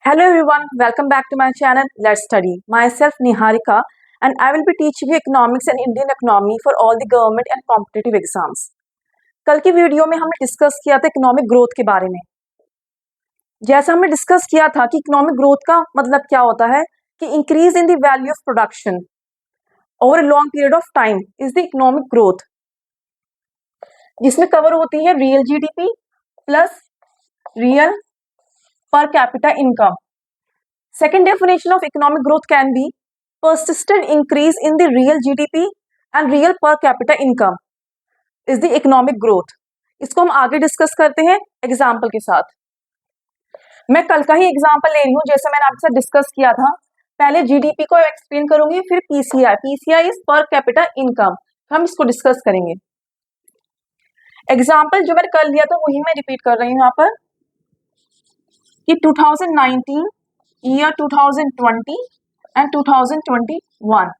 Hello everyone, welcome back to my channel. Let's study. Myself Niharika and I will be teaching you economics and Indian economy for all the government and competitive exams. कल की video में हमने discuss किया था economic growth के बारे में। जैसा हमने डिस्कस किया था कि इकोनॉमिक ग्रोथ का मतलब क्या होता है कि increase in the value of production over a long period of time is the economic growth, जिसमें कवर होती है real GDP plus real per capita income. Second definition of economic growth can be persistent increase in the real GDP and real per capita income is the economic growth. इसको हम आगे discuss करते हैं example के साथ। मैं कल का ही एग्जाम्पल ले रही हूँ, जैसे मैंने आपके साथ डिस्कस किया था। पहले जीडीपी को एक्सप्लेन करूंगी, फिर पीसीआई। पीसीआई इज पर कैपिटा इनकम, हम इसको डिस्कस करेंगे। एग्जाम्पल जो मैंने कल लिया था वही मैं रिपीट कर रही हूँ यहाँ पर कि 2019, year 2020 and 2021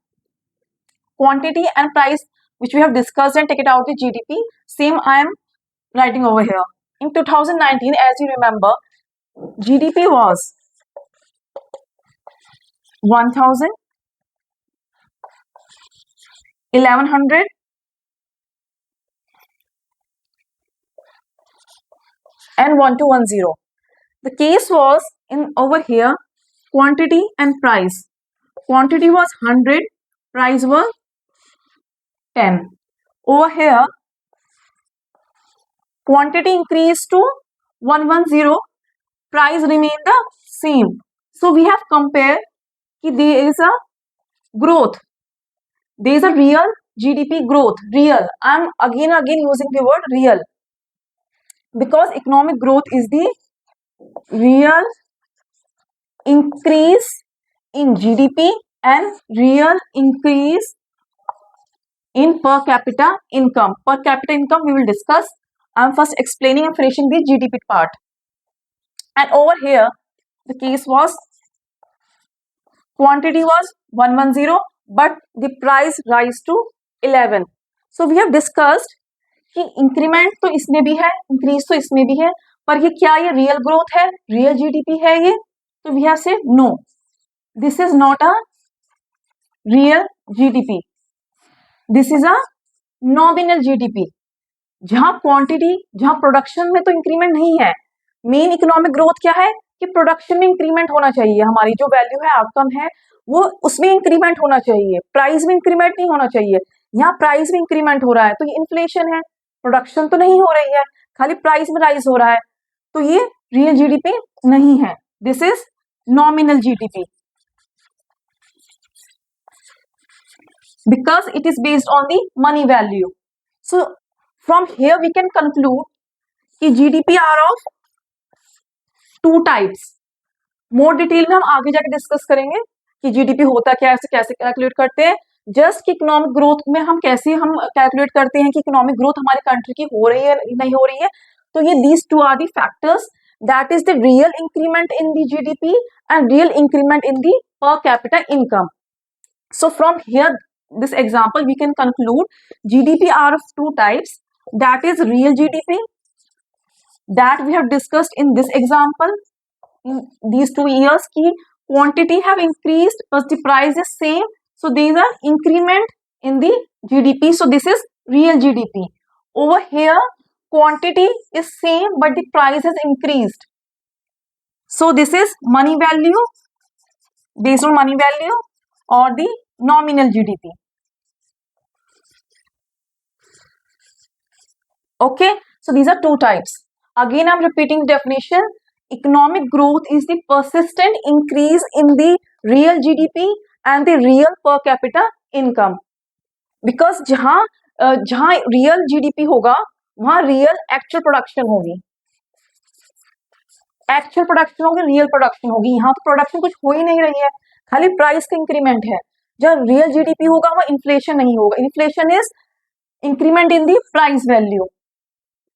quantity and price which we have discussed and take it out the GDP, same I am writing over here. In 2019, as you remember, GDP was 1000, 1100 and 1210. The case was in over here quantity and price. Quantity was 100, price was 10. Over here quantity increased to 110, price remained the same. So we have compared कि there is a growth, there is a real GDP growth. Real, I am again using the word real because economic growth is the real increase in GDP and real increase in per capita income. Per capita income we will discuss. I am first explaining and finishing the GDP part. And over here the case was quantity was 110 but the price rise to 11. So we have discussed कि increment तो इसमें भी है, increase तो इसमें भी है, पर ये क्या ये रियल ग्रोथ है, रियल जीडीपी है ये? तो we have said no, this is not a real GDP, this is a nominal GDP. जहां क्वांटिटी, जहां प्रोडक्शन में तो इंक्रीमेंट नहीं है। मेन इकोनॉमिक ग्रोथ क्या है कि प्रोडक्शन में इंक्रीमेंट होना चाहिए, हमारी जो वैल्यू है, आउटकम है, वो उसमें इंक्रीमेंट होना चाहिए, प्राइस में इंक्रीमेंट नहीं होना चाहिए। यहाँ प्राइस में इंक्रीमेंट हो रहा है तो ये इन्फ्लेशन है, प्रोडक्शन तो नहीं हो रही है, खाली प्राइस में राइज हो रहा है, तो ये रियल जीडीपी नहीं है, this is nominal GDP because it is based on the money value. So from here we can conclude कि GDP are of two types. More detail में हम आगे जाके डिस्कस करेंगे कि जीडीपी होता क्या है, कैसे कैलकुलेट करते हैं। जस्ट इकोनॉमिक ग्रोथ में हम कैसे हम कैलकुलेट करते हैं कि इकोनॉमिक ग्रोथ हमारे कंट्री की हो रही है नहीं हो रही है। तो ये these two are the factors, that is the real increment in the GDP and real increment in the per capita income. So from here this example we can conclude GDP are of two types, that is real GDP that we have discussed in this example. In these 2 years की quantity have increased but the price is same, so these are increment in the GDP, so this is real GDP. Over here quantity is same but the price has increased, so this is money value, based on money value or the nominal GDP. Okay, so these are two types. Again I'm repeating the definition. Economic growth is the persistent increase in the real GDP and the real per capita income. Because जहां real GDP होगा वहां real actual production होगी, actual production होगी, real production होगी। यहाँ तो production कुछ हो ही नहीं रही है, खाली प्राइस का इंक्रीमेंट है। जब रियल जीडीपी होगा वह इन्फ्लेशन नहीं होगा, inflation is increment in the price value,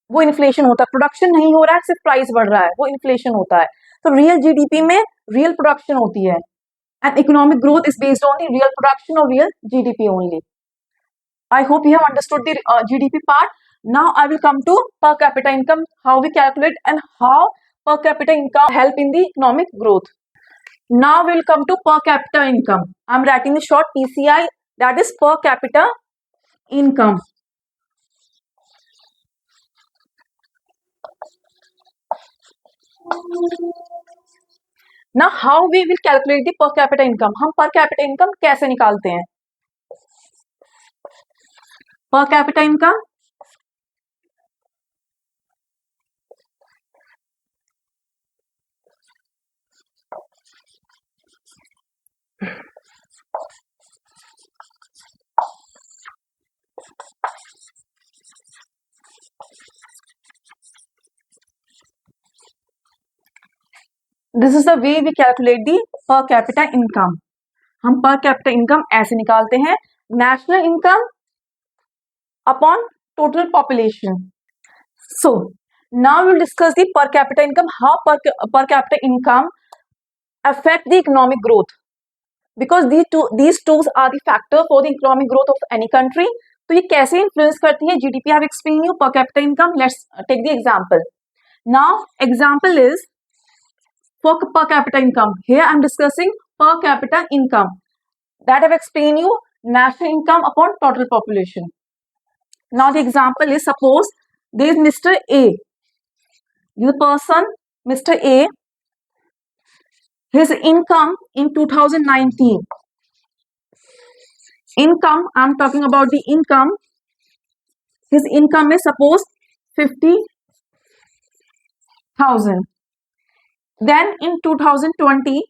वो इन्फ्लेशन होता है। प्रोडक्शन नहीं हो रहा है, सिर्फ प्राइस बढ़ रहा है, वो इन्फ्लेशन होता है। तो रियल जीडीपी में रियल प्रोडक्शन होती है and economic growth is based on the real production और real GDP only. I hope you have understood the GDP part. Now I will come to per capita income, how we calculate and how per capita income help in the economic growth. Now we'll come to per capita income. I'm writing the short PCI, that is per capita income. Now how we will calculate the per capita income? हम per capita income कैसे निकालते हैं? Per capita income this is the way we calculate the per capita income. हम per capita income ऐसे निकालते हैं, national income upon total population. So now we'll discuss the per capita income, how per capita income affect the economic growth, because these two are the factor for the economic growth of any country. तो ये कैसे influence करती है GDP? I have explained you per capita income. Let's take the example. Now example is for per capita income. Here I am discussing per capita income. That I have explained you national income upon total population. Now the example is, suppose there is Mr. A. The person Mr. A, his income in 2019. Income, I am talking about the income. His income is suppose 50,000. Then in 2020,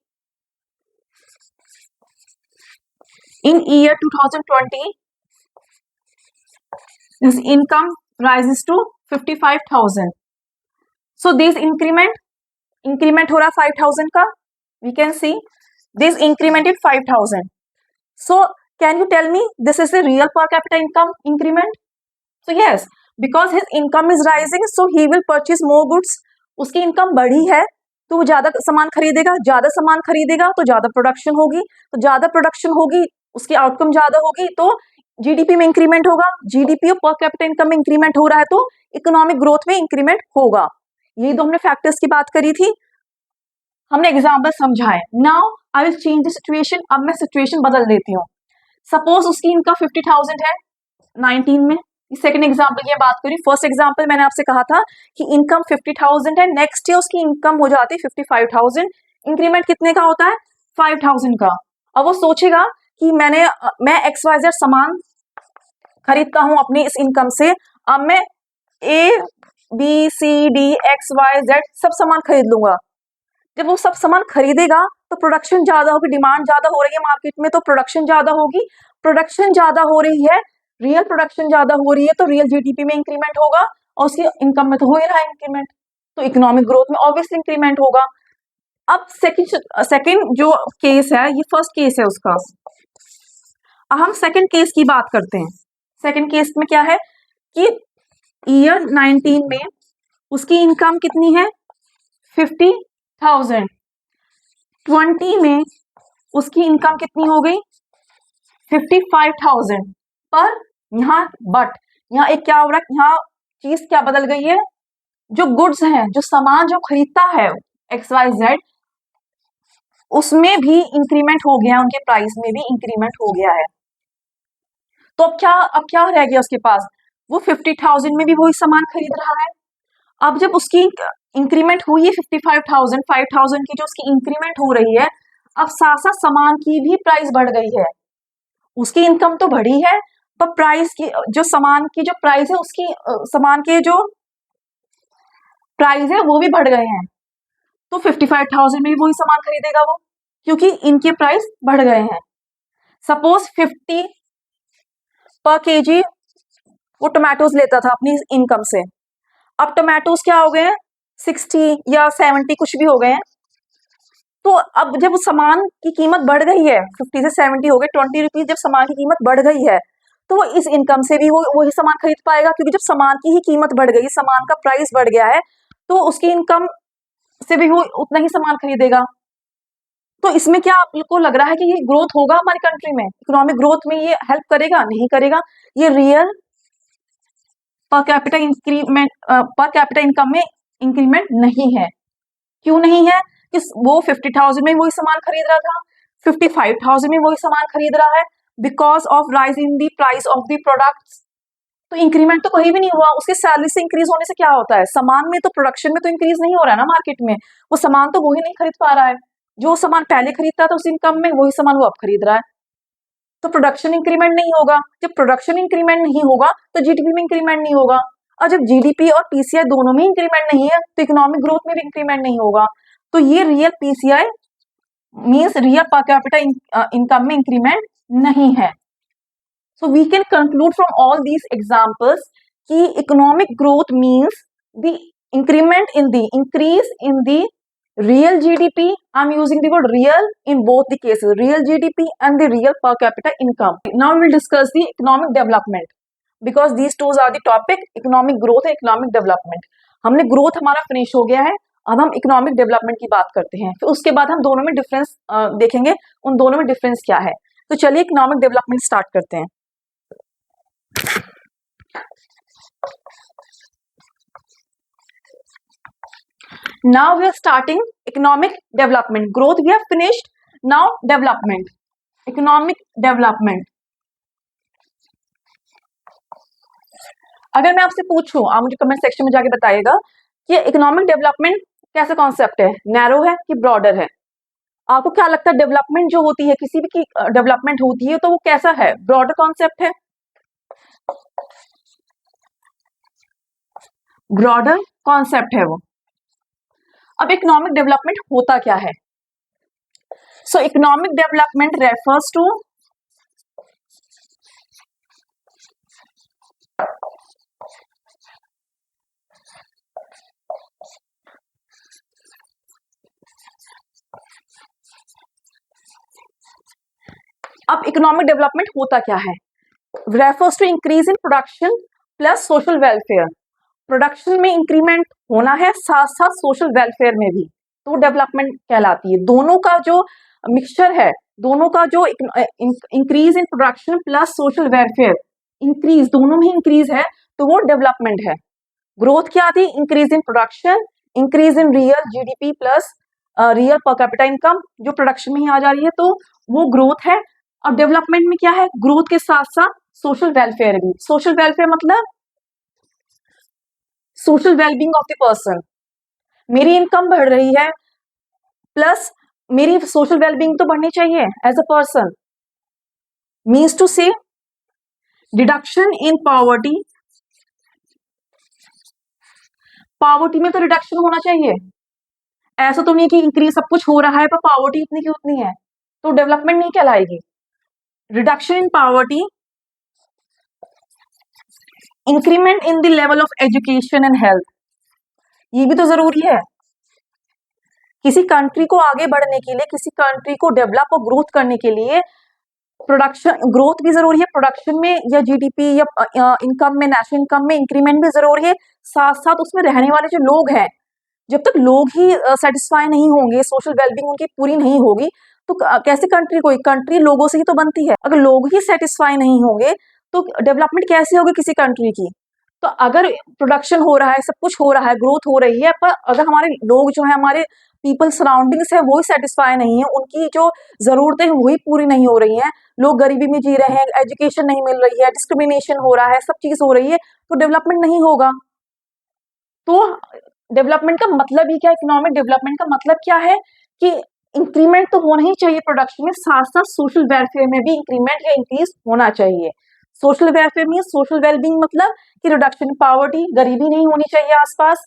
in year 2020, his income rises to 55,000. So this increment हो रहा 5,000 का. We can see this increment is 5,000. So can you tell me this is the real per capita income increment? So yes, because his income is rising, so he will purchase more goods. उसकी income बढ़ी है तो वो ज्यादा सामान खरीदेगा, ज्यादा सामान खरीदेगा तो ज्यादा प्रोडक्शन होगी, तो ज्यादा प्रोडक्शन होगी उसकी आउटकम ज्यादा होगी, तो जीडीपी में इंक्रीमेंट होगा. जीडीपी और पर कैपिटा इनकम में इंक्रीमेंट हो रहा है तो इकोनॉमिक ग्रोथ में इंक्रीमेंट होगा. ये दो हमने फैक्टर्स की बात करी थी, हमने एग्जाम्पल समझाए. Now I will change the situation. अब मैं सिचुएशन बदल देती हूँ. सपोज उसकी इनकम 50,000 है 19 में. सेकेंड एग्जाम्पल की बात करी. फर्स्ट एग्जाम्पल मैंने आपसे कहा था कि इनकम 50,000 है, नेक्स्ट ईयर उसकी इनकम हो जाती है 55,000. इंक्रीमेंट कितने का होता है? 5,000 का. अब वो सोचेगा कि मैं XYZ सामान खरीदता हूं अपनी इस इनकम से. अब मैं ABCDXYZ सब सामान खरीद लूंगा. जब वो सब सामान खरीदेगा तो प्रोडक्शन ज्यादा होगी, डिमांड ज्यादा हो रही है मार्केट में तो प्रोडक्शन ज्यादा होगी. प्रोडक्शन ज्यादा हो रही है, रियल प्रोडक्शन ज्यादा हो रही है तो रियल जीडीपी में इंक्रीमेंट होगा और उसकी इनकम में तो हो ही रहा है इंक्रीमेंट, तो इकोनॉमिक ग्रोथ में ऑब्वियसली इंक्रीमेंट होगा. अब सेकंड जो केस है, ये फर्स्ट केस है उसका. अब हम सेकंड केस की बात करते हैं. सेकंड केस में क्या है कि ईयर 19 में उसकी इनकम कितनी है? 50,000. 20 में उसकी इनकम कितनी हो गई? 55,000. पर यहाँ एक क्या हो रहा है, यहाँ चीज क्या बदल गई है? जो गुड्स हैं, जो सामान जो खरीदता है XYZ, उसमें भी इंक्रीमेंट हो गया है, उनके प्राइस में भी इंक्रीमेंट हो गया है. तो अब क्या रह गया उसके पास? वो 50,000 में भी वही सामान खरीद रहा है. अब जब उसकी इंक्रीमेंट हुई है 5,000 की जो उसकी इंक्रीमेंट हो रही है, अब साथ साथ सामान की भी प्राइस बढ़ गई है. उसकी इनकम तो बढ़ी है पर प्राइस की जो सामान की जो प्राइस है, उसकी सामान के जो प्राइस है वो भी बढ़ गए हैं. तो 55,000 में भी वही सामान खरीदेगा वो, क्योंकि इनके प्राइस बढ़ गए हैं. सपोज 50 पर केजी वो टोमेटोज लेता था अपनी इनकम से. अब टोमेटोज क्या हो गए हैं? 60 या 70 कुछ भी हो गए हैं. तो अब जब सामान की कीमत बढ़ गई है, 50 से 70 हो गए, 20 रुपीज जब सामान की कीमत बढ़ गई है तो वो इस इनकम से भी वही सामान खरीद पाएगा, क्योंकि जब सामान की ही कीमत बढ़ गई, सामान का प्राइस बढ़ गया है, तो उसकी इनकम से भी वो उतना ही सामान खरीदेगा. तो इसमें क्या आपको लग रहा है कि ये ग्रोथ होगा हमारी कंट्री में? इकोनॉमिक ग्रोथ में ये हेल्प करेगा? नहीं करेगा. ये रियल पर कैपिटा इंक्रीमेंट, पर कैपिटा इनकम में इंक्रीमेंट नहीं है. क्यों नहीं है? कि वो 50,000 में वही सामान खरीद रहा था, 55,000 में वही सामान खरीद रहा है, because of rise in the price of the products. तो इंक्रीमेंट तो कहीं भी नहीं हुआ। उसकी सैलरी से इंक्रीज होने से क्या होता है, सामान में तो, प्रोडक्शन में तो इंक्रीज नहीं हो रहा है ना मार्केट में, वो सामान तो वही नहीं खरीद पा रहा है, जो सामान पहले खरीदता था उस इनकम में, वही सामान वो अब खरीद रहा है। तो प्रोडक्शन इंक्रीमेंट नहीं होगा। जब प्रोडक्शन इंक्रीमेंट नहीं होगा तो जीडीपी में इंक्रीमेंट नहीं होगा, और जब जीडीपी और पीसीआई दोनों में इंक्रीमेंट नहीं है तो इकोनॉमिक ग्रोथ में भी इंक्रीमेंट नहीं होगा। तो ये रियल पीसीआई मीन्स रियल पर कैपिटा इनकम में इंक्रीमेंट नहीं है। So we can conclude from all these examples कि economic growth means the increment in the increase in the real GDP. I'm using the word real in both the cases, real GDP and the real per capita income. Now we will discuss the economic development because these two are the topic, economic growth and economic development. हमने growth हमारा finish हो गया है, अब हम economic development की बात करते हैं, फिर उसके बाद हम दोनों में डिफरेंस देखेंगे, उन दोनों में डिफरेंस क्या है। तो चलिए इकोनॉमिक डेवलपमेंट स्टार्ट करते हैं। Now we are starting economic development. Growth we have finished. Now development, economic development. अगर मैं आपसे पूछूं, आप मुझे कमेंट सेक्शन में जाके बताइएगा कि इकोनॉमिक डेवलपमेंट कैसा कॉन्सेप्ट है, नैरो है कि ब्रॉडर है। आपको क्या लगता है डेवलपमेंट जो होती है, किसी भी की डेवलपमेंट होती है तो वो कैसा है, ब्रॉडर कॉन्सेप्ट है, ब्रॉडर कॉन्सेप्ट है वो। अब इकोनॉमिक डेवलपमेंट होता क्या है? So economic development refers to अब इकोनॉमिक डेवलपमेंट होता क्या है? Refers to increase in production plus social welfare. Production में इंक्रीमेंट होना है, साथ साथ सोशल वेलफेयर में भी, तो डेवलपमेंट कहलाती है। दोनों का जो मिक्सचर है, दोनों का जो increase in production plus social welfare, increase दोनों में इंक्रीज है तो वो डेवलपमेंट है। ग्रोथ क्या थी? Increase in production, increase in real GDP plus real पर कैपिटा इनकम, जो प्रोडक्शन में ही आ जा रही है तो वो ग्रोथ है। और डेवलपमेंट में क्या है? ग्रोथ के साथ साथ सोशल वेलफेयर भी। सोशल वेलफेयर मतलब social wellbeing of the person. मेरी इनकम बढ़ रही है प्लस मेरी सोशल वेलबींग तो बढ़नी चाहिए as a person, means to say reduction in poverty. Poverty में तो रिडक्शन होना चाहिए, ऐसा तो नहीं कि इंक्रीज सब कुछ हो रहा है पर पॉवर्टी इतनी की उतनी है, तो डेवलपमेंट नहीं कहलाएगी। Reduction in poverty, increment in the level of education and health, ये भी तो जरूरी है। किसी कंट्री को आगे बढ़ने के लिए, किसी कंट्री को डेवलप और ग्रोथ करने के लिए प्रोडक्शन ग्रोथ भी जरूरी है, प्रोडक्शन में या जीडीपी या इनकम में, नेशनल इनकम में इंक्रीमेंट भी जरूरी है। साथ साथ उसमें रहने वाले जो लोग हैं, जब तक लोग ही सेटिस्फाई नहीं होंगे, सोशल वेलबींग उनकी पूरी नहीं होगी तो कैसे कंट्री, कोई कंट्री लोगों से ही तो बनती है। अगर लोग ही सेटिस्फाई नहीं होंगे तो डेवलपमेंट कैसे होगी किसी कंट्री की? तो अगर प्रोडक्शन हो रहा है, सब कुछ हो रहा है, ग्रोथ हो रही है, पर अगर हमारे लोग जो है, हमारे पीपल सराउंडिंग्स है, वो ही सेटिस्फाई नहीं है, उनकी जो जरूरतें वही पूरी नहीं हो रही हैं, लोग गरीबी में जी रहे हैं, एजुकेशन नहीं मिल रही है, डिस्क्रिमिनेशन हो रहा है, सब चीज हो रही है, तो डेवलपमेंट नहीं होगा। तो डेवलपमेंट का मतलब ही क्या? इकोनॉमिक डेवलपमेंट का मतलब क्या है कि इंक्रीमेंट तो होना ही चाहिए प्रोडक्शन में, साथ साथ सोशल वेलफेयर में भी इंक्रीमेंट या इंक्रीज होना चाहिए। Social welfare mean social wellbeing, मतलब कि रिडक्शन इन पॉवर्टी, गरीबी नहीं होनी चाहिए आसपास।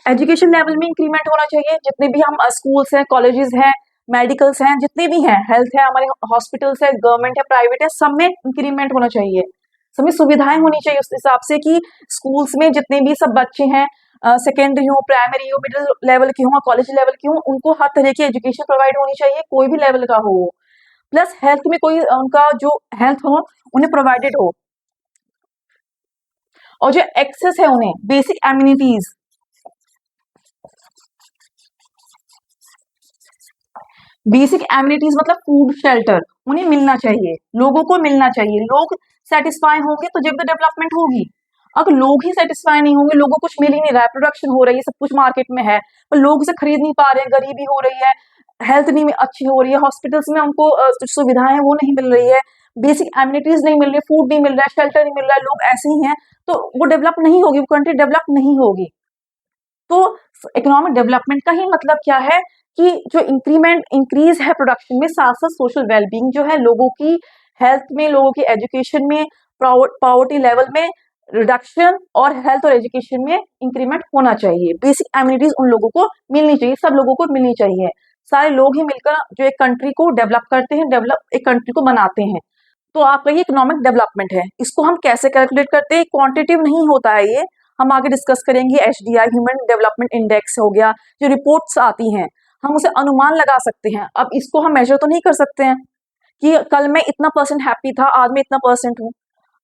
एजुकेशन लेवल में इंक्रीमेंट होना चाहिए, जितने भी हम स्कूल्स हैं, कॉलेजेस हैं, मेडिकल्स हैं, जितने भी हैं, हेल्थ है, हमारे हॉस्पिटल्स है, गवर्नमेंट है, प्राइवेट है, सब में इंक्रीमेंट होना चाहिए, सब में सुविधाएं होनी चाहिए उस हिसाब से कि स्कूल्स में जितने भी सब बच्चे हैं, सेकेंडरी हो, प्राइमरी हो, मिडिल लेवल की हो, कॉलेज लेवल की हो, उनको हर तरह की एजुकेशन प्रोवाइड होनी चाहिए, कोई भी लेवल का हो। प्लस हेल्थ में कोई उनका जो हेल्थ हो उन्हें प्रोवाइडेड हो, और जो एक्सेस है उन्हें बेसिक एम्यूनिटीज, बेसिक एम्यूनिटीज मतलब फूड, शेल्टर, उन्हें मिलना चाहिए, लोगों को मिलना चाहिए। लोग सेटिस्फाई होंगे तो जब तो डेवलपमेंट होगी। अगर लोग ही सेटिस्फाई नहीं होंगे, लोगों को कुछ मिल ही नहीं रहा है, प्रोडक्शन हो रही है, सब कुछ मार्केट में है, पर लोग उसे खरीद नहीं पा रहे हैं, गरीबी हो रही है, हेल्थ नहीं अच्छी हो रही है, हॉस्पिटल्स में उनको जो सुविधाएं हैं वो नहीं मिल रही है, बेसिक एमिनिटीज नहीं मिल रही, फूड नहीं मिल रहा है, शेल्टर नहीं मिल रहा है, लोग ऐसे ही हैं, तो वो डेवलप नहीं होगी, वो कंट्री डेवलप नहीं होगी। तो इकोनॉमिक डेवलपमेंट का ही मतलब क्या है कि जो इंक्रीज है प्रोडक्शन में, साथ साथ सोशल वेलबींग जो है, लोगों की हेल्थ में, लोगों की एजुकेशन में, पॉवर्टी लेवल में रिडक्शन, और हेल्थ और एजुकेशन में इंक्रीमेंट होना चाहिए। बेसिक एमिनिटीज उन लोगों को मिलनी चाहिए, सब लोगों को मिलनी चाहिए, सारे लोग ही मिलकर जो एक कंट्री को डेवलप करते हैं, एक कंट्री को बनाते हैं। तो आपका ये इकोनॉमिक डेवलपमेंट है। इसको हम कैसे कैलकुलेट करते हैं? क्वांटिटिव नहीं होता है ये, हम आगे डिस्कस करेंगे। HDI ह्यूमन डेवलपमेंट इंडेक्स हो गया, जो रिपोर्ट्स आती हैं, हम उसे अनुमान लगा सकते हैं। अब इसको हम मेजर तो नहीं कर सकते हैं कि कल मैं इतना % हैप्पी था, आज मैं इतना % हूँ।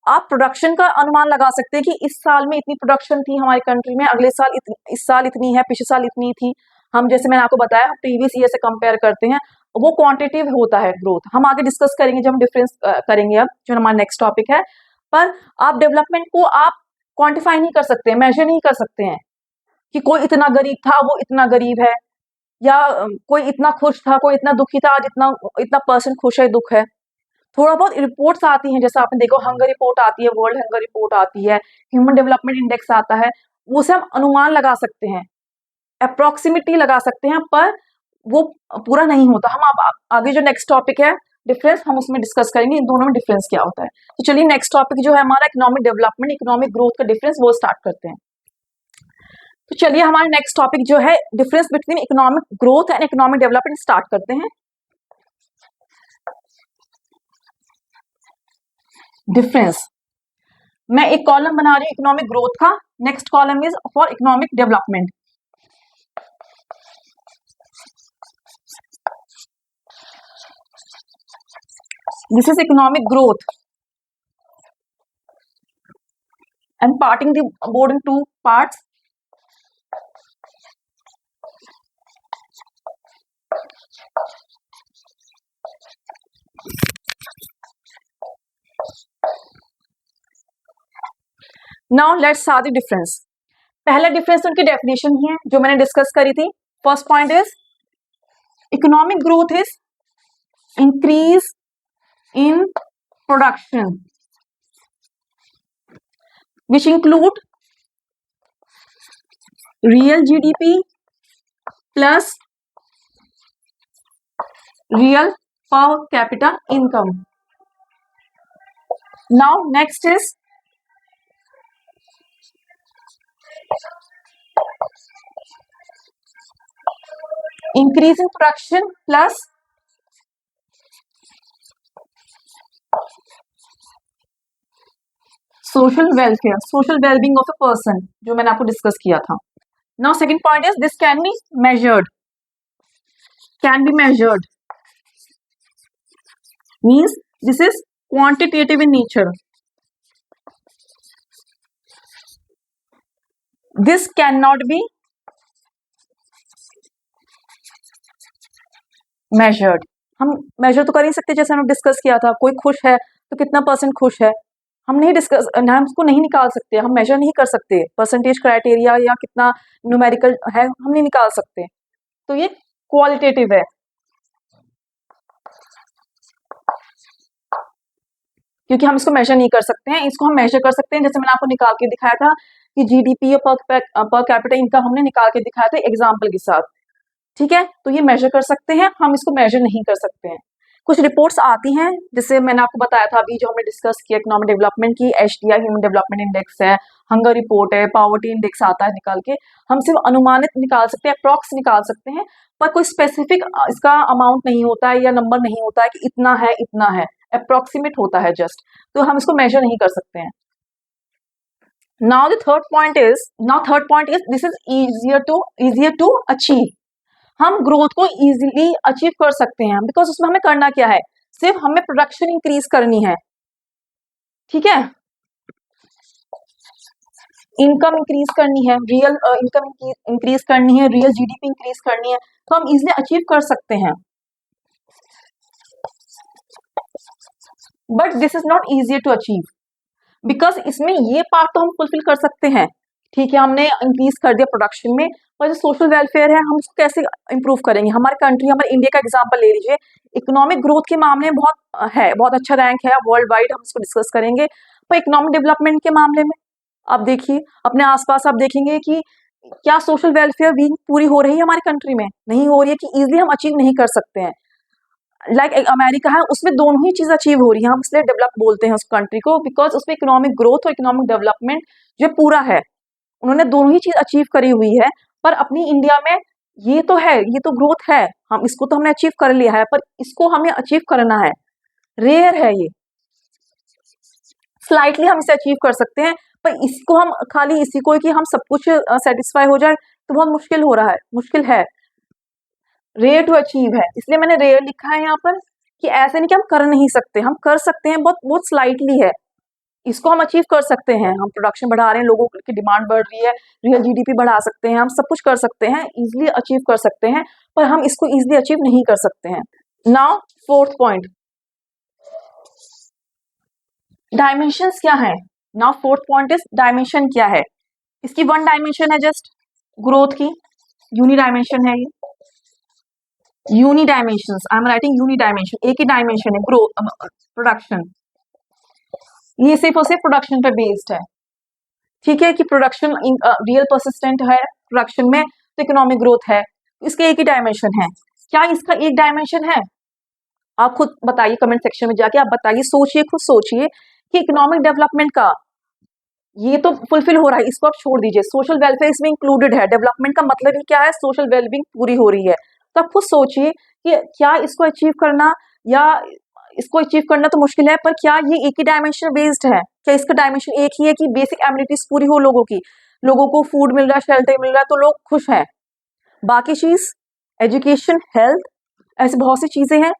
आप प्रोडक्शन का अनुमान लगा सकते हैं कि इस साल में इतनी प्रोडक्शन थी हमारी कंट्री में, अगले साल इस साल इतनी है, पिछले साल इतनी थी। हम, जैसे मैंने आपको बताया, प्रीवियस ईयर से कंपेयर करते हैं, वो क्वांटिटिव होता है ग्रोथ। हम आगे डिस्कस करेंगे जब हम डिफरेंस करेंगे, अब जो हमारा नेक्स्ट टॉपिक है। पर आप डेवलपमेंट को आप क्वांटिफाई नहीं कर सकते, मेजर नहीं कर सकते हैं कि कोई इतना गरीब था, वो इतना गरीब है, या कोई इतना खुश था, कोई इतना दुखी था, आज इतना इतना % खुश है, दुख है। थोड़ा बहुत रिपोर्ट्स आती हैं, जैसे आपने देखो हंगर रिपोर्ट आती है, वर्ल्ड हंगर रिपोर्ट आती है, ह्यूमन डेवलपमेंट इंडेक्स आता है, उसे हम अनुमान लगा सकते हैं, अप्रोक्सीमेटली लगा सकते हैं, पर वो पूरा नहीं होता। हम आगे जो नेक्स्ट टॉपिक है डिफरेंस, हम उसमें डिस्कस करेंगे इन दोनों में डिफरेंस क्या होता है। तो चलिए नेक्स्ट टॉपिक जो है हमारा इकोनॉमिक डेवलपमेंट, इकोनॉमिक ग्रोथ का डिफरेंस, वो स्टार्ट करते हैं। तो चलिए हमारा नेक्स्ट टॉपिक जो है difference between economic growth and economic development start करते हैं। डिफरेंस, मैं एक कॉलम बना रही हूँ इकोनॉमिक ग्रोथ का, next column is for economic development. This is economic growth. I'm parting the board in two parts. Now let's start the difference. पहला difference उनकी डेफिनेशन ही है जो मैंने डिस्कस करी थी। First point is economic growth is increase in production which include real GDP plus real per capita income. Now next is increase in production plus social welfare, social wellbeing of a person, जो मैंने आपको discuss किया था। Now second point is this can be measured, can be measured means this is quantitative in nature, this can not be measured. हम major तो कर ही सकते, जैसे हमने डिस्कस किया था, कोई खुश है तो कितना % खुश है, हम नहीं डिस्कस, हम उसको नहीं निकाल सकते, हम मेजर नहीं कर सकते, परसेंटेज क्राइटेरिया या कितना न्यूमेरिकल है हम नहीं निकाल सकते, तो ये क्वालिटेटिव है। क्योंकि हम इसको मेजर नहीं कर सकते हैं, इसको हम मेजर कर सकते हैं, जैसे मैंने आपको निकाल के दिखाया था कि GDP और पर कैपिटा इनकम हमने निकाल के दिखाया था एग्जाम्पल के साथ, ठीक है। तो ये मेजर कर सकते हैं, हम इसको मेजर नहीं कर सकते हैं। कुछ रिपोर्ट्स आती हैं, जैसे मैंने आपको बताया था अभी जो हमने डिस्कस किया इकोनॉमिक डेवलपमेंट की, HDI ह्यूमन डेवलपमेंट इंडेक्स है, हंगर रिपोर्ट है, पॉवर्टी इंडेक्स आता है निकाल के, हम सिर्फ अनुमानित निकाल सकते हैं, अप्रॉक्स निकाल सकते हैं, पर कोई स्पेसिफिक इसका अमाउंट नहीं होता है या नंबर नहीं होता है कि इतना है इतना है, अप्रोक्सीमेट होता है जस्ट, तो हम इसको मेजर नहीं कर सकते हैं। Now the third point is this is easier to achieve. हम ग्रोथ को इजीली अचीव कर सकते हैं, बिकॉज उसमें हमें करना क्या है, सिर्फ हमें प्रोडक्शन इंक्रीज करनी है, ठीक है, इनकम इंक्रीज करनी है, रियल इनकम इंक्रीज करनी है, रियल GDP इंक्रीज करनी है, तो हम इजीली अचीव कर सकते हैं। But this is not easier to achieve, because इसमें ये पार्ट तो हम फुलफिल कर सकते हैं, ठीक है, हमने इंक्रीज कर दिया प्रोडक्शन में, पर जो सोशल वेलफेयर है हम उसको कैसे इंप्रूव करेंगे। हमारे कंट्री, हमारे इंडिया का एग्जांपल ले लीजिए, इकोनॉमिक ग्रोथ के मामले में बहुत अच्छा रैंक है वर्ल्ड वाइड, हम इसको डिस्कस करेंगे। पर इकोनॉमिक डेवलपमेंट के मामले में आप देखिए अपने आसपास, आप देखेंगे कि क्या सोशल वेलफेयर भी पूरी हो रही है हमारी कंट्री में, नहीं हो रही है, कि इजिली हम अचीव नहीं कर सकते हैं। लाइक अमेरिका है, उसमें दोनों ही चीज अचीव हो रही है, हम इसलिए डेवलप बोलते हैं उस कंट्री को, बिकॉज उसमें इकोनॉमिक ग्रोथ और इकोनॉमिक डेवलपमेंट जो पूरा है, उन्होंने दोनों ही चीज अचीव करी हुई है। पर अपनी इंडिया में ये तो है, ये तो ग्रोथ है, हम इसको तो हमने अचीव कर लिया है, पर इसको हमें अचीव करना है, रेयर है ये, स्लाइटली हम इसे अचीव कर सकते हैं, पर इसको हम खाली इसी को कि हम सब कुछ सेटिस्फाई हो जाए तो बहुत मुश्किल हो रहा है, मुश्किल है, रेयर टू अचीव है, इसलिए मैंने रेयर लिखा है यहाँ पर, कि ऐसे नहीं कि हम कर नहीं सकते, हम कर सकते हैं, बहुत बहुत स्लाइटली है, इसको हम अचीव कर सकते हैं, हम प्रोडक्शन बढ़ा रहे हैं, लोगों की डिमांड बढ़ रही है, रियल जीडीपी बढ़ा सकते हैं, हम सब कुछ कर सकते हैं, इजिली अचीव कर सकते हैं, पर हम इसको इजिली अचीव नहीं कर सकते हैं। नाउ फोर्थ पॉइंट, डायमेंशंस क्या है। Now fourth point is dimension क्या है। इसकी वन डायमेंशन है जस्ट ग्रोथ की, यूनी डायमेंशन है ये, uni dimension, I am writing uni dimension, एक ही डायमेंशन है ग्रोथ प्रोडक्शन, ये सिर्फ और सिर्फ प्रोडक्शन पे बेस्ड है, ठीक है, कि प्रोडक्शन रियल परसिस्टेंट है प्रोडक्शन में, तो इकोनॉमिक ग्रोथ है, इसके एक ही डायमेंशन है। क्या इसका एक डायमेंशन है, आप खुद बताइए कमेंट सेक्शन में जाके, आप बताइए, सोचिए, खुद सोचिए कि इकोनॉमिक डेवलपमेंट का ये तो फुलफिल हो रहा है, इसको आप छोड़ दीजिए, सोशल वेलफेयर इसमें इंक्लूडेड है, डेवलपमेंट का मतलब ही क्या है, सोशल वेलबींग पूरी हो रही है, तो आप खुद सोचिए कि क्या इसको अचीव करना, या इसको अचीव करना तो मुश्किल है, पर क्या ये एक ही डायमेंशन बेस्ड है, क्या इसका डायमेंशन एक ही है कि बेसिक एमिनिटीज पूरी हो लोगों की, लोगों को फूड मिल रहा है, शेल्टर मिल रहा है, तो लोग खुश हैं, बाकी चीज एजुकेशन, हेल्थ, ऐसी बहुत सी चीजें हैं,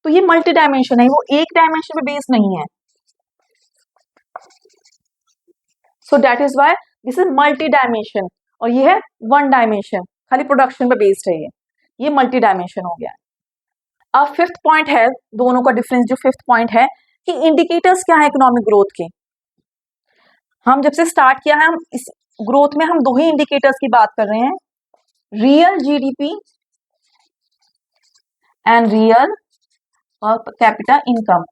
तो ये मल्टी डायमेंशन है, वो एक डायमेंशन पे बेस्ड नहीं है, so that is why this is multi dimension, और ये है वन डायमेंशन, खाली प्रोडक्शन पे बेस्ड है, ये मल्टी डायमेंशन हो गया। अब फिफ्थ पॉइंट है, दोनों का डिफरेंस, जो फिफ्थ पॉइंट है कि इंडिकेटर्स क्या है इकोनॉमिक ग्रोथ के। हम जब से स्टार्ट किया है, हम इस ग्रोथ में हम दो ही इंडिकेटर्स की बात कर रहे हैं, रियल जीडीपी एंड रियल और कैपिटा इनकम,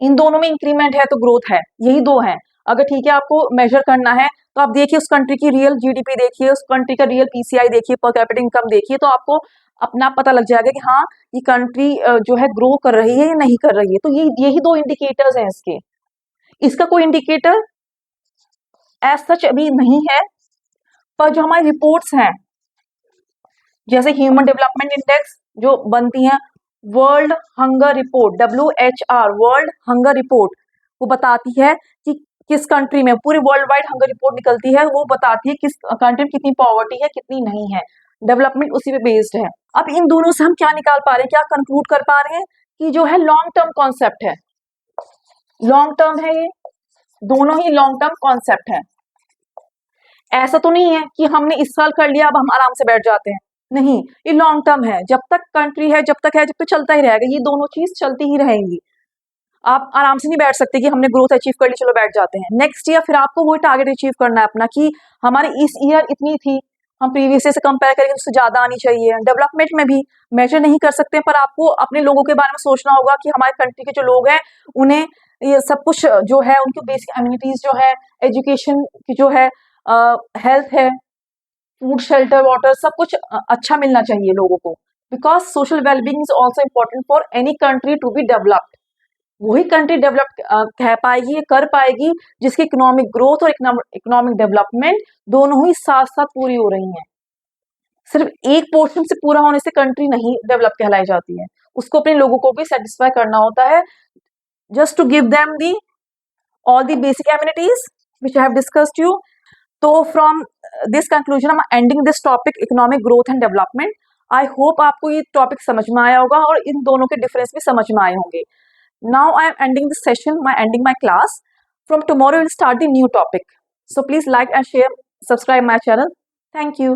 इन दोनों में इंक्रीमेंट है तो ग्रोथ है, यही दो है। अगर ठीक है आपको मेजर करना है तो आप देखिए उस कंट्री की रियल जीडीपी देखिए, उस कंट्री का रियल पीसीआई देखिए, पर कैपिटा इनकम देखिए, तो आपको अपना पता लग जाएगा कि हाँ ये कंट्री जो है ग्रो कर रही है या नहीं कर रही है, तो यही दो इंडिकेटर्स हैं इसके। इसका कोई इंडिकेटर एज सच अभी नहीं है, पर जो हमारी रिपोर्ट्स हैं, जैसे ह्यूमन डेवलपमेंट इंडेक्स जो बनती है, world hunger report WHR, world hunger report, वो बताती है कि किस कंट्री में, पूरी वर्ल्ड वाइड हंगर रिपोर्ट निकलती है, वो बताती है किस कंट्री में कितनी पॉवर्टी है, कितनी नहीं है, डेवलपमेंट उसी पे बेस्ड है। अब इन दोनों से हम क्या निकाल पा रहे हैं, क्या कंक्लूड कर पा रहे हैं कि जो है लॉन्ग टर्म कॉन्सेप्ट है, लॉन्ग टर्म है, ये दोनों ही लॉन्ग टर्म कॉन्सेप्ट है। ऐसा तो नहीं है कि हमने इस साल कर लिया अब हम आराम से बैठ जाते हैं, नहीं, ये लॉन्ग टर्म है, जब तक कंट्री है, जब तक है, जब तक चलता ही रहेगा, ये दोनों चीज चलती ही रहेंगी। आप आराम से नहीं बैठ सकते कि हमने ग्रोथ अचीव कर ली चलो बैठ जाते हैं, नेक्स्ट ईयर फिर आपको वही टारगेट अचीव करना है अपना, कि हमारे इस ईयर इतनी थी, हम प्रीवियस ईयर से कंपेयर करेंगे उससे ज्यादा आनी चाहिए। डेवलपमेंट में भी मेजर नहीं कर सकते, पर आपको अपने लोगों के बारे में सोचना होगा कि हमारे कंट्री के जो लोग हैं उन्हें ये सब कुछ जो है, उनकी बेसिक एमिनिटीज जो है, एजुकेशन की जो है, हेल्थ है, फूड, शेल्टर, वाटर, सब कुछ अच्छा मिलना चाहिए लोगों को, because social wellbeing is also important for any country to be developed. वही कंट्री डेवलप कह पाएगी, कर पाएगी जिसकी इकोनॉमिक ग्रोथ और इकोनॉमिक डेवलपमेंट दोनों ही साथ साथ पूरी हो रही हैं। सिर्फ एक पोर्शन से पूरा होने से कंट्री नहीं डेवलप कहलाई जाती है, उसको अपने लोगों को भी सेटिस्फाई करना होता है, just to give them the all the basic amenities which I have discussed you. तो from this conclusion I am ending this topic economic growth and development. I hope आपको ये टॉपिक समझ में आया होगा और इन दोनों के डिफरेंस भी समझ में आए होंगे। Now I am ending this session, ending my class. From tomorrow we'll start the new topic. So please like and share, subscribe my channel. Thank you.